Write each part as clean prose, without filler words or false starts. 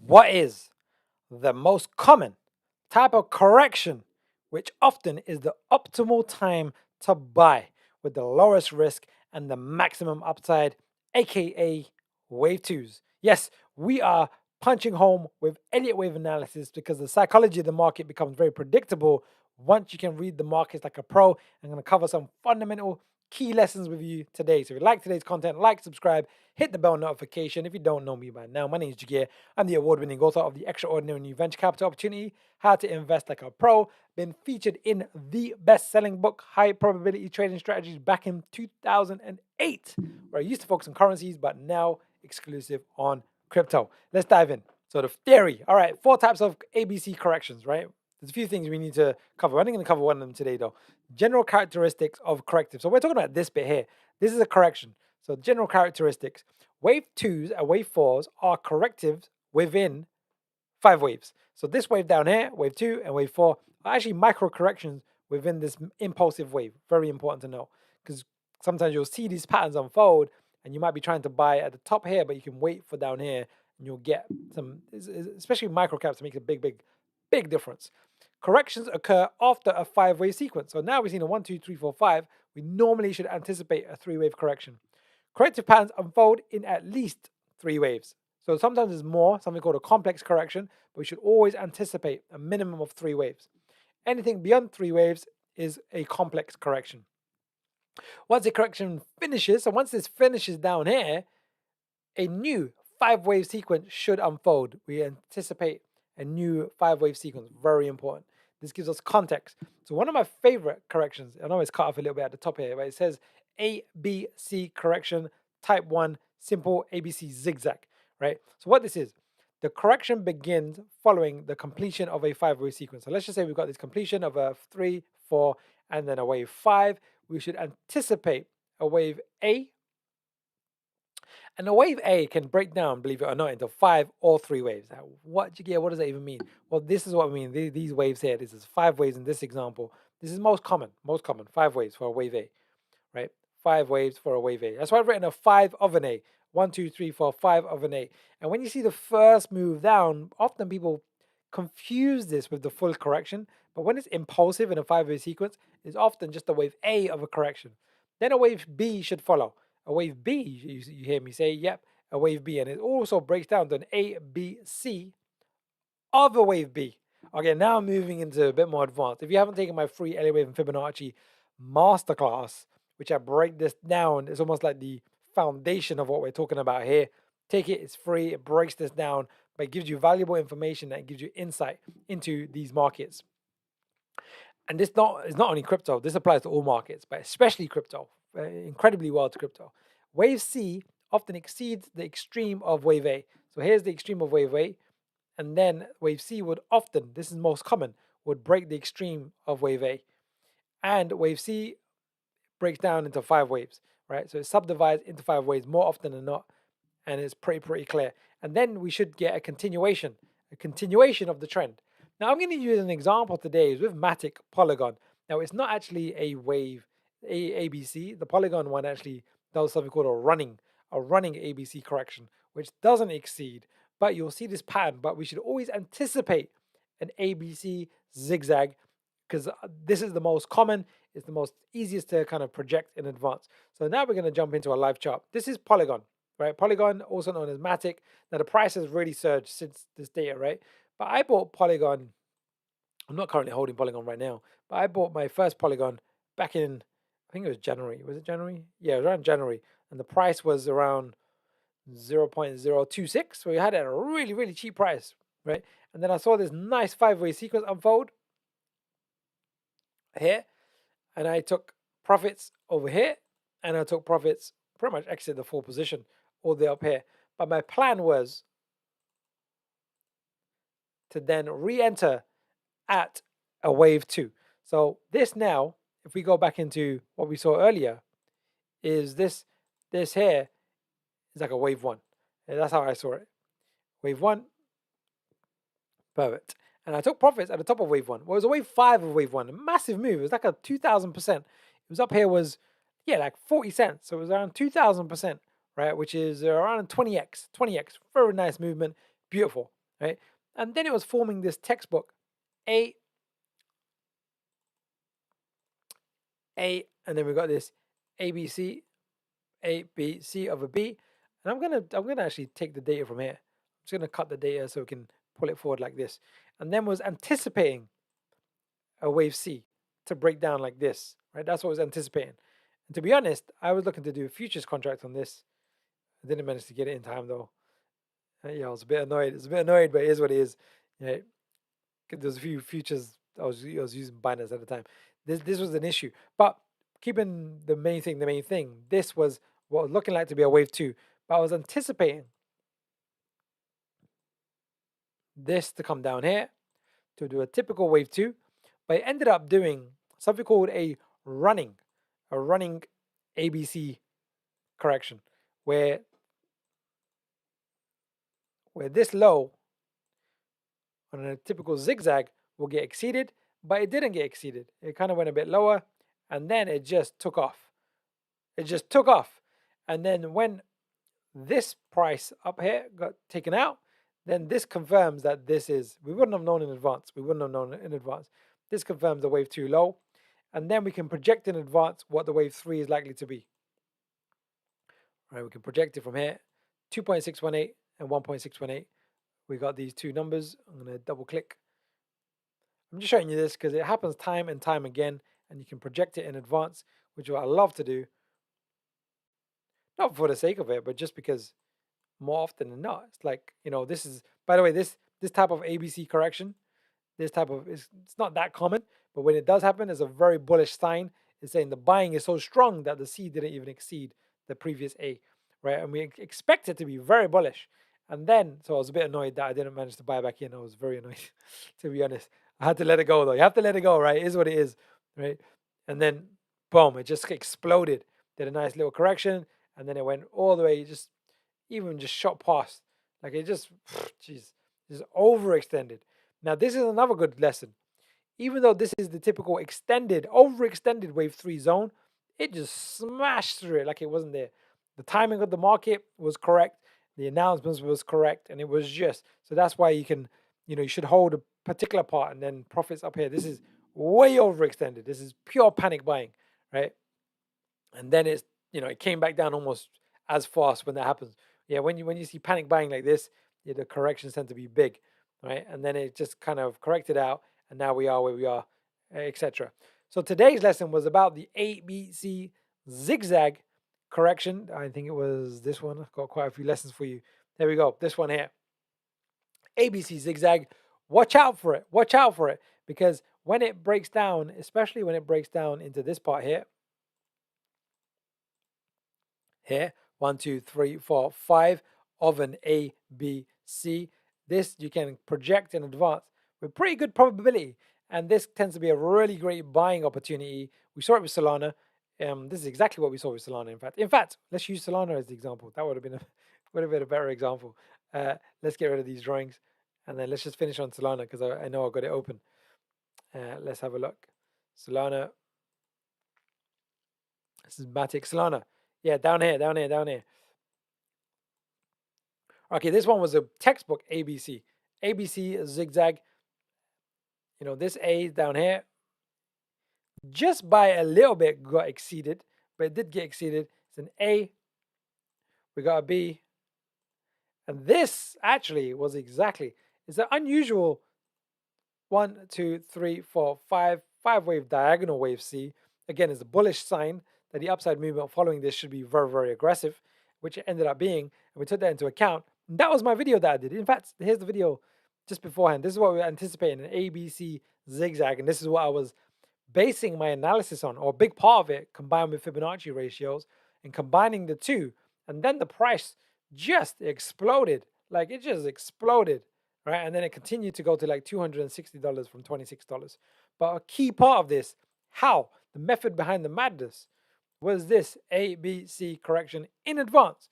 What is the most common type of correction, which often is the optimal time to buy with the lowest risk and the maximum upside, aka wave twos? Yes, we are punching home with Elliott wave analysis because the psychology of the market becomes very predictable once you can read the markets like a pro. I'm going to cover some fundamental key lessons with you today. So if you like today's content, like, subscribe, hit the bell notification. If you don't know me by now, my name is Jagir. I'm the award-winning author of The Extraordinary New Venture Capital Opportunity, How to Invest Like a Pro. Been featured in the best-selling book, High Probability Trading Strategies, back in 2008, where I used to focus on currencies, but now exclusive on crypto. Let's dive in. So the theory, all right, 4 types of ABC corrections, right? There's a few things we need to cover. I'm only going to cover one of them today, though. General characteristics of corrective. So we're talking about this bit here. This is a correction. So general characteristics. Wave 2s and wave 4s are correctives within 5 waves. So this wave down here, wave 2 and wave 4, are actually micro corrections within this impulsive wave. Very important to know, because sometimes you'll see these patterns unfold and you might be trying to buy at the top here, but you can wait for down here and you'll get some, especially micro caps, makes a big difference. Corrections occur after a 5-wave sequence. So now we've seen a 1, 2, 3, 4, 5. We normally should anticipate a 3-wave correction. Corrective patterns unfold in at least 3 waves. So sometimes there's more, something called a complex correction, but we should always anticipate a minimum of 3 waves. Anything beyond 3 waves is a complex correction. Once the correction finishes, so once this finishes down here, a new 5-wave sequence should unfold. We anticipate a new 5-wave sequence. Very important. This gives us context. So one of my favorite corrections, I know it's cut off a little bit at the top here, but it says ABC correction, type 1, simple ABC zigzag, right? So what this is, the correction begins following the completion of a 5-wave sequence. So let's just say we've got this completion of a 3, 4, and then a wave 5. We should anticipate a wave A. And a wave A can break down, believe it or not, into 5 or 3 waves. Now, what does that even mean? Well, this is what we mean. These waves here, this is 5 waves in this example. This is most common, 5 waves for a wave A, right? 5 waves for a wave A. That's why I've written a 5 of an A. 1, 2, 3, 4, 5 of an A. And when you see the first move down, often people confuse this with the full correction. But when it's impulsive in a 5-wave sequence, it's often just a wave A of a correction. Then a wave B should follow. A wave B, you hear me say, yep, a wave B. And it also breaks down to an A, B, C of a wave B. Okay, now I'm moving into a bit more advanced. If you haven't taken my free Elliott wave and Fibonacci masterclass, which I break this down, it's almost like the foundation of what we're talking about here. Take it, it's free, it breaks this down, but it gives you valuable information that gives you insight into these markets. And this is not only crypto, this applies to all markets, but especially crypto, incredibly well to crypto. Wave C often exceeds the extreme of wave A. So here's the extreme of wave A, and then wave C would often, this is most common, would break the extreme of wave A. And wave C breaks down into 5 waves, right? So it subdivides into 5 waves more often than not, and it's pretty clear. And then we should get a continuation of the trend. Now I'm going to use an example today is with Matic Polygon. Now it's not actually a wave ABC. The Polygon one actually does something called a running ABC correction, which doesn't exceed, but you'll see this pattern. But we should always anticipate an ABC zigzag because this is the most common. It's the most easiest to kind of project in advance. So now we're going to jump into a live chart. This is Polygon, right? Polygon, also known as Matic. Now the price has really surged since this data, right? But I bought Polygon. I'm not currently holding Polygon right now, but I bought my first Polygon back in, I think it was January. Was it January? Yeah, it was around January. And the price was around 0.026. So we had it at a really cheap price, right? And then I saw this nice 5-wave sequence unfold here. And I took profits over here. And I took profits, pretty much exit the full position all the way up here. But my plan was to then re-enter at a wave 2. So this now, if we go back into what we saw earlier, is this here is like a wave 1. And that's how I saw it. Wave 1, perfect. And I took profits at the top of wave 1. Well, it was a wave 5 of wave 1, a massive move. It was like a 2,000%. It was up here was, like 40 cents. So it was around 2,000%, right? Which is around 20x. Very nice movement. Beautiful. right? And then it was forming this textbook, A, and then we got this ABC, A, B, C of a B. And I'm gonna actually take the data from here. I'm just gonna cut the data so we can pull it forward like this. And then was anticipating a wave C to break down like this, right? That's what I was anticipating. And to be honest, I was looking to do a futures contract on this. I didn't manage to get it in time though. Yeah, I was a bit annoyed. It's a bit annoyed, but it is what it is. Yeah, there's a few futures I was using Binance at the time. This was an issue, but keeping the main thing, this was what was looking like to be a wave two. But I was anticipating this to come down here to do a typical wave two, but it ended up doing something called running, a running ABC correction, where this low on a typical zigzag will get exceeded, but it didn't get exceeded. It kind of went a bit lower, and then it just took off. It just took off. And then when this price up here got taken out, then this confirms that we wouldn't have known in advance. This confirms the wave two low. And then we can project in advance what the wave three is likely to be. All right, we can project it from here, 2.618 and 1.618. We got these two numbers. I'm going to double click. I'm just showing you this because it happens time and time again, and you can project it in advance, which is what I love to do. Not for the sake of it, but just because more often than not, it's like, this is, by the way, this type of ABC correction, it's not that common, but when it does happen, it's a very bullish sign. It's saying the buying is so strong that the C didn't even exceed the previous A, right? And we expect it to be very bullish. And then, so I was a bit annoyed that I didn't manage to buy back in. I was very annoyed, to be honest. I had to let it go, though. You have to let it go, right? It is what it is, right? And then, boom, it just exploded. Did a nice little correction, and then it went all the way, just shot past. Like it just, jeez, just overextended. Now, this is another good lesson. Even though this is the typical overextended wave three zone, it just smashed through it like it wasn't there. The timing of the market was correct. The announcements was correct. And it was just, so that's why you should hold a particular part and then profits up here. This is way overextended. This is pure panic buying, right? And then it came back down almost as fast when that happens. Yeah, when you see panic buying like this, the corrections tend to be big, right? And then it just kind of corrected out, and now we are where we are, etc. So today's lesson was about the ABC zigzag correction. I think it was this one. I've got quite a few lessons for you. There we go. This one here. ABC zigzag. Watch out for it. Watch out for it. Because when it breaks down, especially when it breaks down into this part here, 1, 2, 3, 4, 5 of an A, B, C. This you can project in advance with pretty good probability. And this tends to be a really great buying opportunity. We saw it with Solana. This is exactly what we saw with Solana, in fact. In fact, let's use Solana as the example. That would have been a better example. Let's get rid of these drawings. And then let's just finish on Solana because I know I've got it open. Let's have a look. Solana. This is Matic Solana. Yeah, down here. Okay, this one was a textbook ABC. ABC zigzag. This A down here, just by a little bit got exceeded, but it did get exceeded. It's an A. We got a B. And this actually was it's an unusual 1, 2, 3, 4, 5 wave diagonal wave C. Again, it's a bullish sign that the upside movement following this should be very, very aggressive, which it ended up being. And we took that into account. And that was my video that I did. In fact, here's the video just beforehand. This is what we were anticipating, an ABC zigzag. And this is what I was basing my analysis on, or a big part of it, combined with Fibonacci ratios and combining the two. And then the price just exploded. Like it just exploded, right? And then it continued to go to like $260 from $26. But a key part of this, the method behind the madness, was this ABC correction in advance.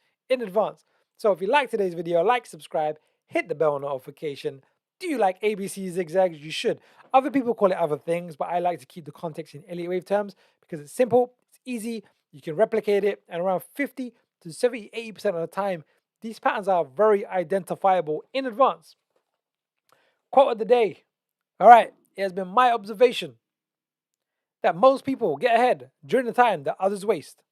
So if you like today's video, subscribe, hit the bell notification. Do you like ABC zigzags? You should. Other people call it other things, but I like to keep the context in Elliott wave terms because it's simple, it's easy, you can replicate it, and around 50 to 70, 80% of the time, these patterns are very identifiable in advance. Quote of the day. All right, it has been my observation that most people get ahead during the time that others waste.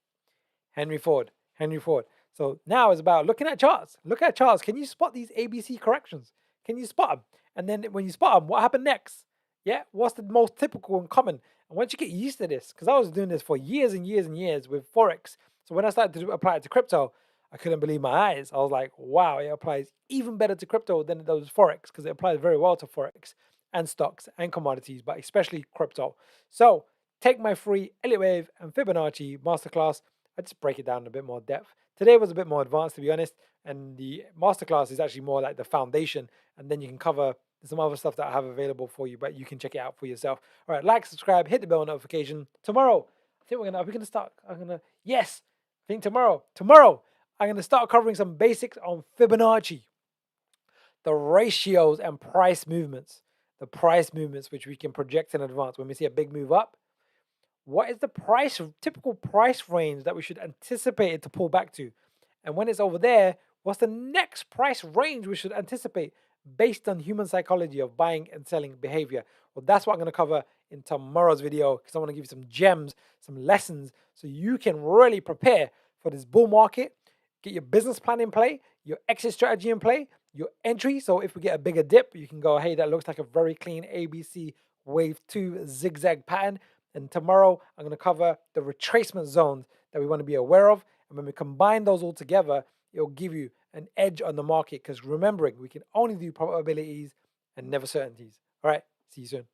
Henry Ford. Henry Ford. So now it's about looking at charts. Look at charts. Can you spot these ABC corrections? Can you spot them? And then when you spot them, what happened next? Yeah, what's the most typical and common? And once you get used to this, because I was doing this for years and years and years with Forex. So when I started to apply it to crypto, I couldn't believe my eyes. I was like, wow, it applies even better to crypto than it does Forex, because it applies very well to Forex and stocks and commodities, but especially crypto. So take my free Elliott Wave and Fibonacci masterclass. I just break it down in a bit more depth. Today was a bit more advanced, to be honest, and the masterclass is actually more like the foundation, and then you can cover some other stuff that I have available for you, but you can check it out for yourself. All right, like, subscribe, hit the bell notification. Tomorrow, I think are we gonna start? Yes, I think tomorrow, I'm gonna start covering some basics on Fibonacci, the ratios and price movements, which we can project in advance. When we see a big move up, what is the typical price range that we should anticipate it to pull back to? And when it's over there, what's the next price range we should anticipate based on human psychology of buying and selling behavior? Well, that's what I'm going to cover in tomorrow's video, because I want to give you some gems, some lessons, so you can really prepare for this bull market, get your business plan in play, your exit strategy in play, your entry. So if we get a bigger dip, you can go, hey, that looks like a very clean ABC wave 2 zigzag pattern. And tomorrow, I'm going to cover the retracement zones that we want to be aware of. And when we combine those all together, it'll give you an edge on the market, because remembering, we can only do probabilities and never certainties. All right, see you soon.